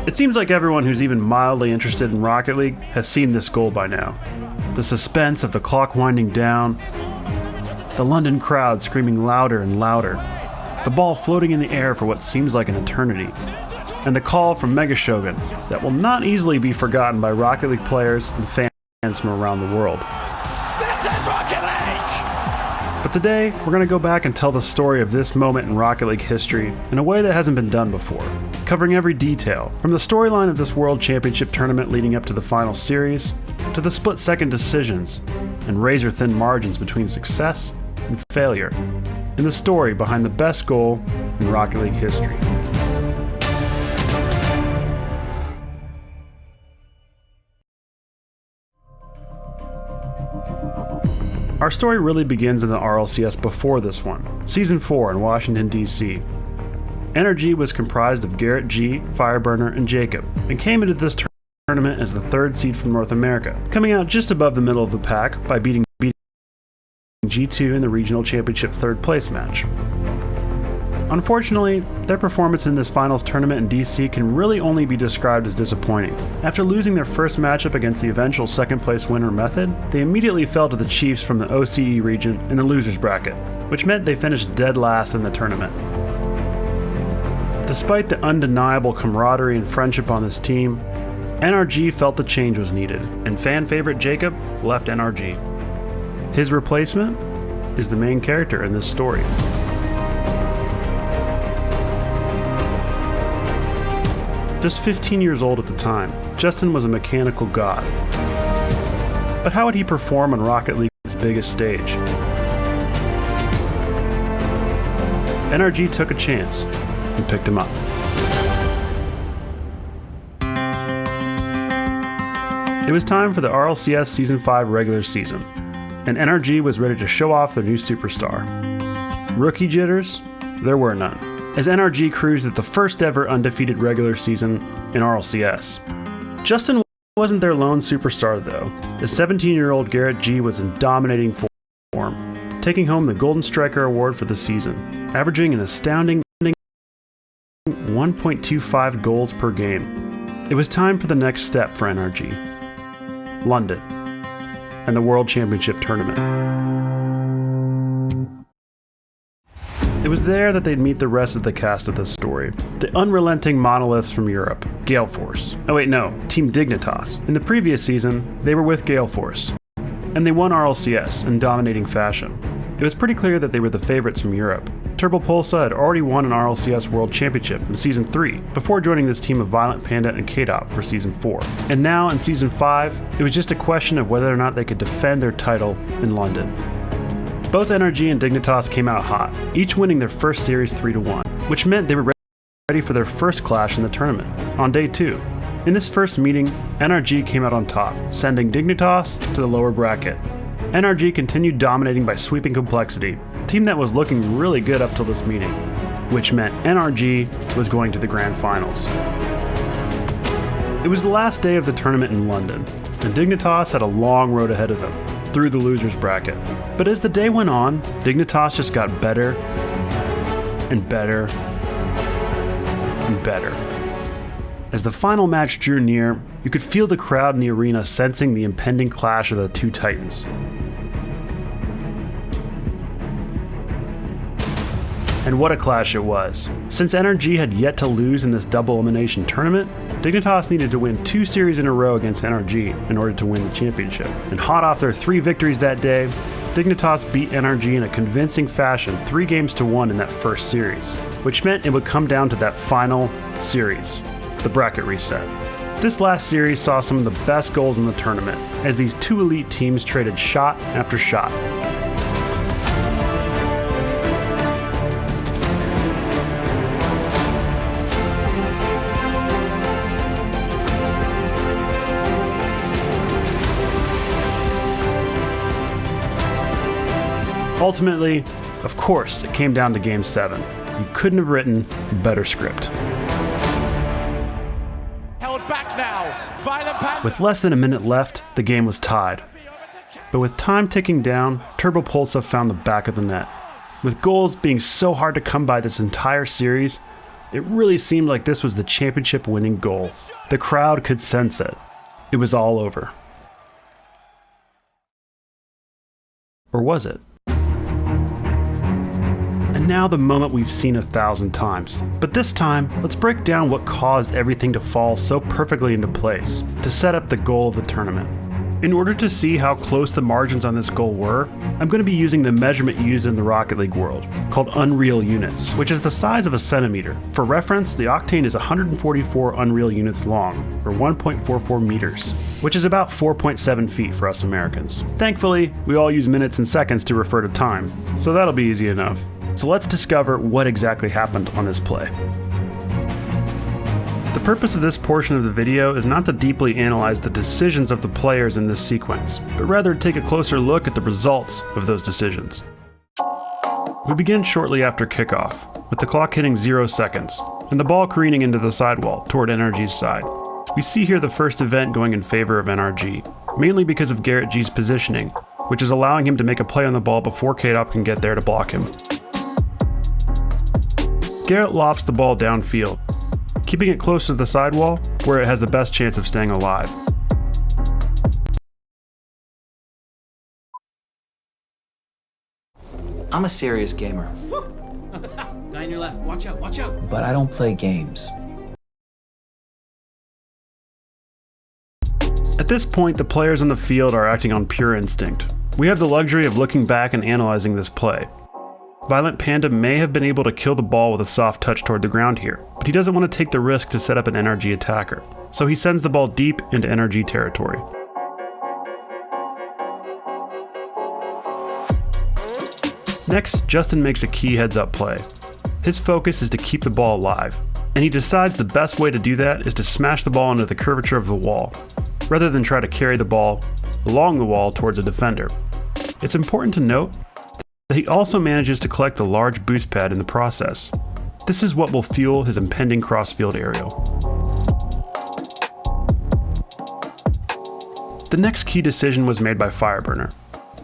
It seems like everyone who's even mildly interested in Rocket League has seen this goal by now. The suspense of the clock winding down, the London crowd screaming louder and louder, the ball floating in the air for what seems like an eternity, and the call from Mega Shogun that will not easily be forgotten by Rocket League players and fans from around the world. This is Rocket League! But today, we're going to go back and tell the story of this moment in Rocket League history in a way that hasn't been done before, covering every detail, from the storyline of this World Championship tournament leading up to the final series, to the split-second decisions and razor-thin margins between success and failure, and the story behind the best goal in Rocket League history. Our story really begins in the RLCS before this one, Season 4 in Washington, D.C. NRG was comprised of Garrett G, Fireburner, and Jacob, and came into this tournament as the third seed from North America, coming out just above the middle of the pack by beating G2 in the Regional Championship third place match. Unfortunately, their performance in this finals tournament in DC can really only be described as disappointing. After losing their first matchup against the eventual second place winner Method, they immediately fell to the Chiefs from the OCE region in the losers bracket, which meant they finished dead last in the tournament. Despite the undeniable camaraderie and friendship on this team, NRG felt the change was needed, and fan favorite Jacob left NRG. His replacement is the main character in this story. Just 15 years old at the time, Justin was a mechanical god. But how would he perform on Rocket League's biggest stage? NRG took a chance and picked him up. It was time for the RLCS Season 5 regular season, and NRG was ready to show off their new superstar. Rookie jitters? There were none, as NRG cruised at the first ever undefeated regular season in RLCS. Justin wasn't their lone superstar though. The 17-year-old Garrett G was in dominating form, taking home the Golden Striker Award for the season, averaging an astounding 1.25 goals per game. It was time for the next step for NRG. London, and the World Championship tournament. It was there that they'd meet the rest of the cast of this story. The unrelenting monoliths from Europe, Gale Force. Oh wait, no, Team Dignitas. In the previous season, they were with Gale Force, and they won RLCS in dominating fashion. It was pretty clear that they were the favorites from Europe. Turbopolsa had already won an RLCS World Championship in Season 3, before joining this team of Violent Panda and KDOP for Season 4. And now, in Season 5, it was just a question of whether or not they could defend their title in London. Both NRG and Dignitas came out hot, each winning their first series 3-1, which meant they were ready for their first clash in the tournament, on day 2. In this first meeting, NRG came out on top, sending Dignitas to the lower bracket. NRG continued dominating by sweeping Complexity, a team that was looking really good up till this meeting, which meant NRG was going to the grand finals. It was the last day of the tournament in London, and Dignitas had a long road ahead of them, through the losers bracket. But as the day went on, Dignitas just got better and better and better. As the final match drew near, you could feel the crowd in the arena sensing the impending clash of the two titans. And what a clash it was. Since NRG had yet to lose in this double elimination tournament, Dignitas needed to win 2 series in a row against NRG in order to win the championship. And hot off their 3 victories that day, Dignitas beat NRG in a convincing fashion 3-1 in that first series, which meant it would come down to that final series, the bracket reset. This last series saw some of the best goals in the tournament, as these 2 elite teams traded shot after shot. Ultimately, of course, it came down to Game 7. You couldn't have written a better script. Held back now. With less than a minute left, the game was tied. But with time ticking down, Turbopolsa found the back of the net. With goals being so hard to come by this entire series, It really seemed like this was the championship-winning goal. The crowd could sense it. It was all over. Or was it? And now the moment we've seen 1,000 times. But this time, let's break down what caused everything to fall so perfectly into place to set up the goal of the tournament. In order to see how close the margins on this goal were, I'm going to be using the measurement used in the Rocket League world, called Unreal Units, which is the size of a centimeter. For reference, the Octane is 144 Unreal Units long, or 1.44 meters, which is about 4.7 feet for us Americans. Thankfully, we all use minutes and seconds to refer to time, so that'll be easy enough. So let's discover what exactly happened on this play. The purpose of this portion of the video is not to deeply analyze the decisions of the players in this sequence, but rather take a closer look at the results of those decisions. We begin shortly after kickoff, with the clock hitting 0 seconds, and the ball careening into the sidewall toward NRG's side. We see here the first event going in favor of NRG, mainly because of Garrett G's positioning, which is allowing him to make a play on the ball before K-Dop can get there to block him. Garrett lofts the ball downfield, keeping it close to the sidewall, where it has the best chance of staying alive. I'm a serious gamer. Guy on your left, watch out, watch out! But I don't play games. At this point, the players on the field are acting on pure instinct. We have the luxury of looking back and analyzing this play. Violent Panda may have been able to kill the ball with a soft touch toward the ground here, but he doesn't want to take the risk to set up an NRG attacker, so he sends the ball deep into NRG territory. Next, Justin makes a key heads-up play. His focus is to keep the ball alive, and he decides the best way to do that is to smash the ball into the curvature of the wall, rather than try to carry the ball along the wall towards a defender. It's important to note that he also manages to collect a large boost pad in the process. This is what will fuel his impending cross-field aerial. The next key decision was made by Fireburner.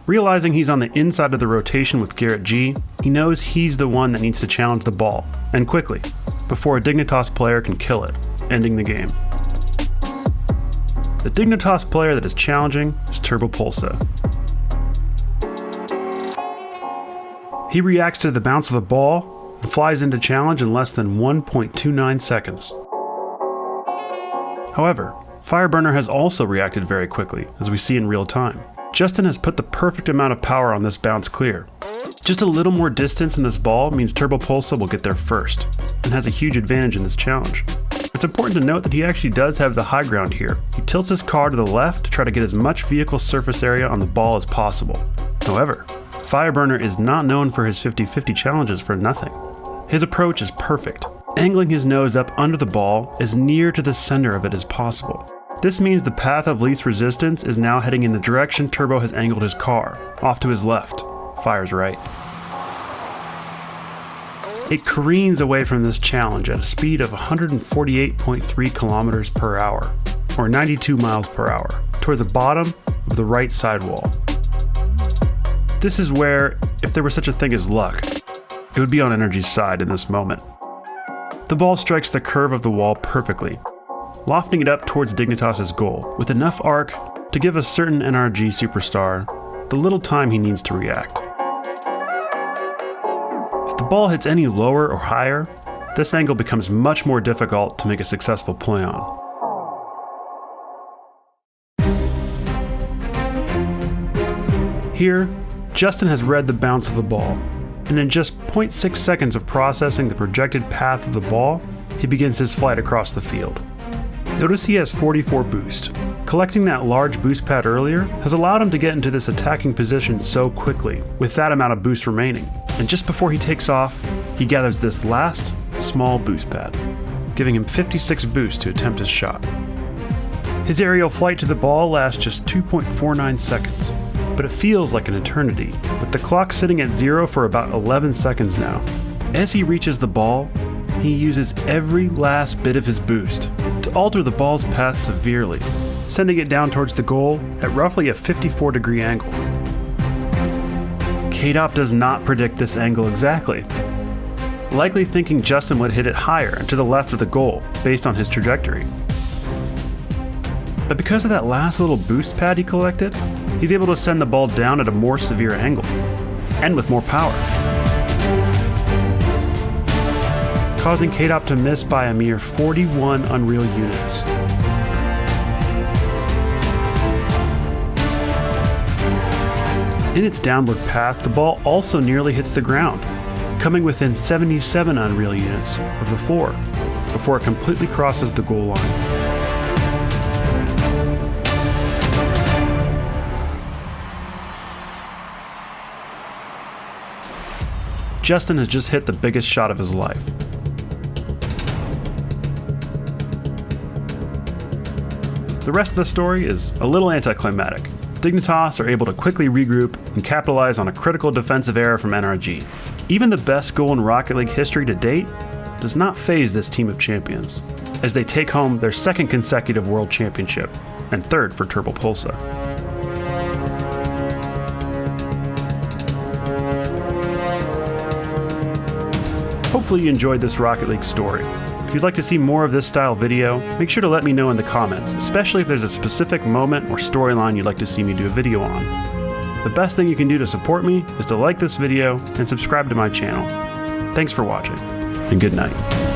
Realizing he's on the inside of the rotation with Garrett G, he knows he's the one that needs to challenge the ball, and quickly, before a Dignitas player can kill it, ending the game. The Dignitas player that is challenging is Turbopolsa. He reacts to the bounce of the ball and flies into challenge in less than 1.29 seconds. However, Fireburner has also reacted very quickly, as we see in real time. Justin has put the perfect amount of power on this bounce clear. Just a little more distance in this ball means Turbopolsa will get there first, and has a huge advantage in this challenge. It's important to note that he actually does have the high ground here. He tilts his car to the left to try to get as much vehicle surface area on the ball as possible. However, Fireburner is not known for his 50-50 challenges for nothing. His approach is perfect, angling his nose up under the ball as near to the center of it as possible. This means the path of least resistance is now heading in the direction Turbo has angled his car, off to his left, Fire's right. It careens away from this challenge at a speed of 148.3 kilometers per hour, or 92 miles per hour, toward the bottom of the right sidewall. This is where, if there was such a thing as luck, it would be on NRG's side in this moment. The ball strikes the curve of the wall perfectly, lofting it up towards Dignitas' goal, with enough arc to give a certain NRG superstar the little time he needs to react. If the ball hits any lower or higher, this angle becomes much more difficult to make a successful play on. Here, Justin has read the bounce of the ball, and in just 0.6 seconds of processing the projected path of the ball, he begins his flight across the field. Notice he has 44 boost. Collecting that large boost pad earlier has allowed him to get into this attacking position so quickly, with that amount of boost remaining. And just before he takes off, he gathers this last, small boost pad, giving him 56 boost to attempt his shot. His aerial flight to the ball lasts just 2.49 seconds. But it feels like an eternity, with the clock sitting at 0 for about 11 seconds now. As he reaches the ball, he uses every last bit of his boost to alter the ball's path severely, sending it down towards the goal at roughly a 54-degree angle. K-Dop does not predict this angle exactly. likely thinking Justin would hit it higher and to the left of the goal based on his trajectory. But because of that last little boost pad he collected, he's able to send the ball down at a more severe angle, and with more power, causing Kaydop to miss by a mere 41 Unreal units. In its downward path, the ball also nearly hits the ground, coming within 77 Unreal units of the floor, before it completely crosses the goal line. Justin has just hit the biggest shot of his life. The rest of the story is a little anticlimactic. Dignitas are able to quickly regroup and capitalize on a critical defensive error from NRG. Even the best goal in Rocket League history to date does not faze this team of champions, as they take home their second consecutive World Championship and third for Turbopolsa. Hopefully you enjoyed this Rocket League story. If you'd like to see more of this style video, make sure to let me know in the comments, especially if there's a specific moment or storyline you'd like to see me do a video on. The best thing you can do to support me is to like this video and subscribe to my channel. Thanks for watching, and good night.